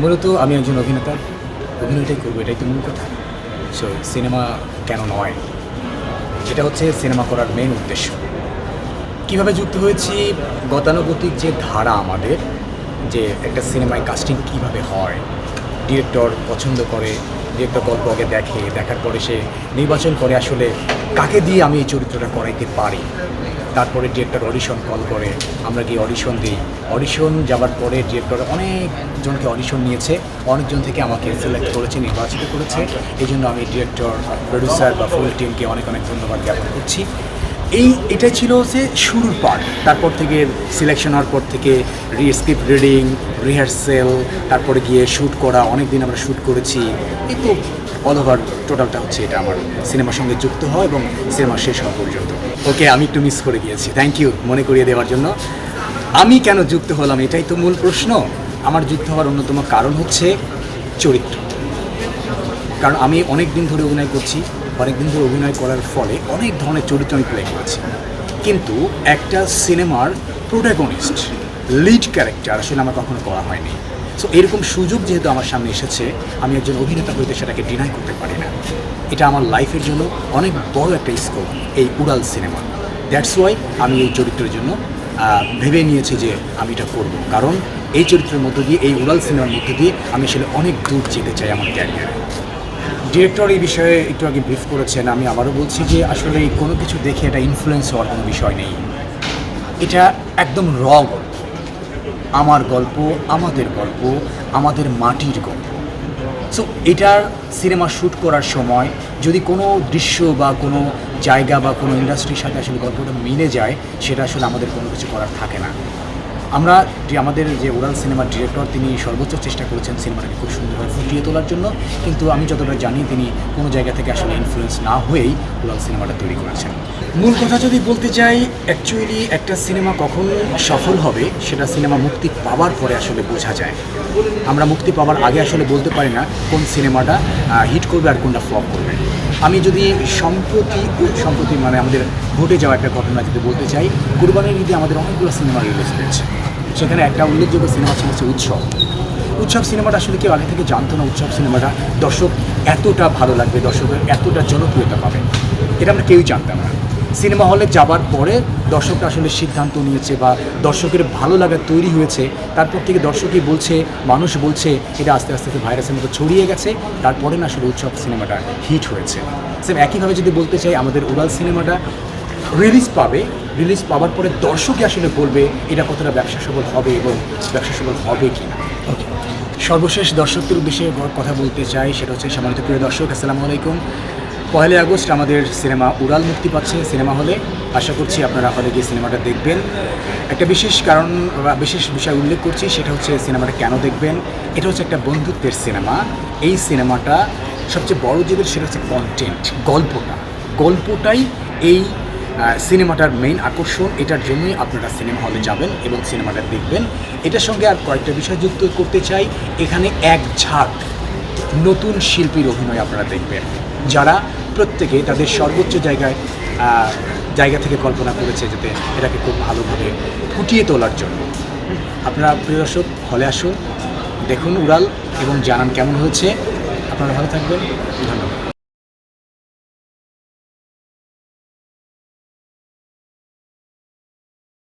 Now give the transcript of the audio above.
মূলত আমি একজন অভিনেতা, অভিনয়টাই করবো, এটাই তো মূল কথা। সো সিনেমা কেন নয়, এটা হচ্ছে সিনেমা করার মেইন উদ্দেশ্য। কীভাবে যুক্ত হয়েছি, গতানুগতিক যে ধারা আমাদের, যে একটা সিনেমায় কাস্টিং কীভাবে হয়, ডিরেক্টর পছন্দ করে, ডিরেক্টর গল্প আগে দেখে, দেখার পরে সে নির্বাচন করে আসলে কাকে দিয়ে আমি এই চরিত্রটা করাইতে পারি। তারপরে ডিরেক্টর অডিশন কল করে, আমরা গিয়ে অডিশন দিই। অডিশন যাওয়ার পরে ডিরেক্টর অনেকজনকে অডিশন নিয়েছে, অনেকজন থেকে আমাকে সিলেক্ট করেছে, নির্বাচিত করেছে। এই জন্য আমি ডিরেক্টর, প্রডিউসার বা ফুল টিমকে অনেক অনেক ধন্যবাদ জ্ঞাপন করছি। এটাই ছিল যে শুরুর পার্ট। তারপর থেকে সিলেকশন হওয়ার পর থেকে স্ক্রিপ্ট রিডিং, রিহার্সেল, তারপরে গিয়ে শ্যুট করা, অনেক দিন আমরা শ্যুট করেছি। এই তো অল ওভার টোটালটা হচ্ছে এটা আমার সিনেমার সঙ্গে যুক্ত হওয়া এবং সিনেমা শেষ হওয়া পর্যন্ত। ওকে, আমি একটু মিস করে গিয়েছি, থ্যাংক ইউ মনে করিয়ে দেওয়ার জন্য। আমি কেন যুক্ত হলাম, এটাই তো মূল প্রশ্ন। আমার যুক্ত হওয়ার অন্যতম কারণ হচ্ছে চরিত্র। কারণ আমি অনেক দিন ধরে অভিনয় করছি, অনেক দিন ধরে অভিনয় করার ফলে অনেক ধরনের চরিত্র আমি প্লে করেছি, কিন্তু একটা সিনেমার প্রোটাগনিস্ট, লিড ক্যারেক্টার আসলে আমার কখনো করা হয়নি। সো এরকম সুযোগ যেহেতু আমার সামনে এসেছে, আমি একজন অভিনেতা হইতে সেটাকে ডিনাই করতে পারি না। এটা আমার লাইফের জন্য অনেক বড় একটা স্কোপ, এই উড়াল সিনেমা। দ্যাটস ওয়াই আমি এই চরিত্রের জন্য ভেবে নিয়েছি যে আমি এটা করব, কারণ এই চরিত্রের মধ্য দিয়ে, এই উড়াল সিনেমার মধ্য দিয়ে আমি আসলে অনেক দূর যেতে চাই আমার ক্যারিয়ারে। ডিরেক্টর এই বিষয়ে একটু আগে ব্রিফ করেছেন, আমি আবারও বলছি যে আসলে কোনো কিছু দেখে এটা ইনফ্লুয়েন্স হওয়ার কোনো বিষয় নেই। এটা একদম র গল্প, আমার গল্প, আমাদের গল্প, আমাদের মাটির গল্প। সো এটার সিনেমা শ্যুট করার সময় যদি কোনো দৃশ্য বা কোনো জায়গা বা কোনো ইন্ডাস্ট্রির সাথে আসলে গল্পটা মিলে যায়, সেটা আসলে আমাদের কোনো কিছু করার থাকে না। আমরা আমাদের যে উড়াল সিনেমার ডিরেক্টর, তিনি সর্বোচ্চ চেষ্টা করেছেন সিনেমাটাকে খুব সুন্দরভাবে ফুটিয়ে তোলার জন্য, কিন্তু আমি যতটা জানি তিনি কোনো জায়গা থেকে আসলে ইনফ্লুয়েন্স না হয়েই উড়াল সিনেমাটা তৈরি করেছেন। মূল কথা যদি বলতে চাই, অ্যাকচুয়ালি একটা সিনেমা কখন সফল হবে সেটা সিনেমা মুক্তি পাওয়ার পরে আসলে বোঝা যায়। আমরা মুক্তি পাওয়ার আগে আসলে বলতে পারি না কোন সিনেমাটা হিট করবে আর কোনটা ফ্লপ করবে। আমি যদি সম্প্রতি মানে আমাদের ঘটে যাওয়া একটা ঘটনা যদি বলতে চাই, কুরবানির ঈদে আমাদের অনেকগুলো সিনেমা রিলিজ হয়েছে। সেখানে একটা উল্লেখযোগ্য সিনেমা ছিল হচ্ছে উৎসব সিনেমাটা আসলে কেউ আগে থেকে জানতো না উৎসব সিনেমাটা দর্শক এতটা ভালো লাগবে, দর্শকের এতটা জনপ্রিয়তা পাবে, এটা আমরা কেউই জানতাম না। সিনেমা হলে যাবার পরে দর্শকরা আসলে সিদ্ধান্ত নিয়েছে বা দর্শকের ভালো লাগা তৈরি হয়েছে, তারপর থেকে দর্শকই বলছে, মানুষ বলছে এটা আস্তে আস্তে ভাইরাসের মতো ছড়িয়ে গেছে, তারপরে না আসলে উৎসব সিনেমাটা হিট হয়েছে। সেম একইভাবে যদি বলতে চাই, আমাদের উড়াল সিনেমাটা রিলিজ পাওয়ার পরে দর্শকই আসলে বলবে এটা কতটা ব্যবসা সফল হবে এবং ব্যবসা সফল হবে কি না। ওকে, সর্বশেষ দর্শকদের উদ্দেশ্যে কথা বলতে চাই, সেটা হচ্ছে সম্মানিত প্রিয় দর্শক, আসসালামু আলাইকুম। 1 আগস্ট আমাদের সিনেমা উড়াল মুক্তি পাচ্ছে সিনেমা হলে। আশা করছি আপনারা হলে গিয়ে সিনেমাটা দেখবেন। একটা বিশেষ কারণ বা বিশেষ বিষয় উল্লেখ করছি, সেটা হচ্ছে সিনেমাটা কেন দেখবেন। এটা হচ্ছে একটা বন্ধুত্বের সিনেমা। এই সিনেমাটা সবচেয়ে বড় যেটা, সেটা হচ্ছে কন্টেন্ট, গল্পটাই এই সিনেমাটার মেইন আকর্ষণ। এটার জন্যই আপনারা সিনেমা হলে যাবেন এবং সিনেমাটা দেখবেন। এটার সঙ্গে আর কয়েকটা বিষয় যুক্ত করতে চাই। এখানে এক ঝাঁক নতুন শিল্পীর অভিনয় আপনারা দেখবেন, যারা প্রত্যেকে তাদের সর্বোচ্চ জায়গা থেকে কল্পনা করেছে যাতে এটাকে খুব ভালোভাবে ফুটিয়ে তোলার জন্য। আপনারা প্রিয় দর্শক হলে আসুন, দেখুন উড়াল এবং জানান কেমন হয়েছে। আপনারা ভালো থাকবেন, ধন্যবাদ।